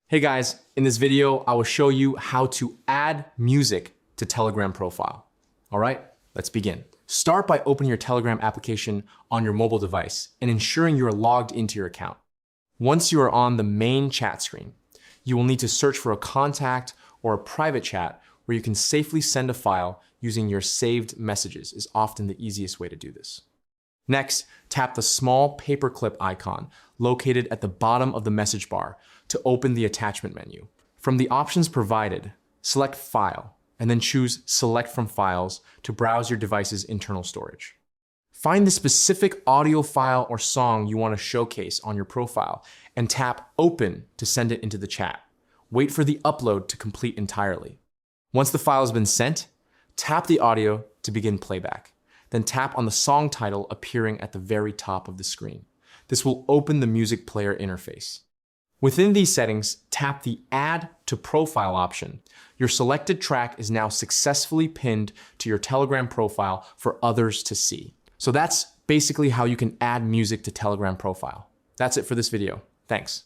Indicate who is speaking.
Speaker 1: Hey guys, in this video, I will show you how to add music to Telegram profile. All right, let's begin. Start by opening your Telegram application on your mobile device and ensuring you are logged into your account. Once you are on the main chat screen, you will need to search for a contact or a private chat where you can safely send a file using your saved messages is often the easiest way to do this. Next, tap the small paperclip icon located at the bottom of the message bar to open the attachment menu. From the options provided, select File, and then choose Select from Files to browse your device's internal storage. Find the specific audio file or song you want to showcase on your profile and tap Open to send it into the chat. Wait for the upload to complete entirely. Once the file has been sent, tap the audio to begin playback. Then tap on the song title appearing at the very top of the screen. This will open the music player interface. Within these settings, tap the Add to Profile option. Your selected track is now successfully pinned to your Telegram profile for others to see. So that's basically how you can add music to Telegram profile. That's it for this video. Thanks.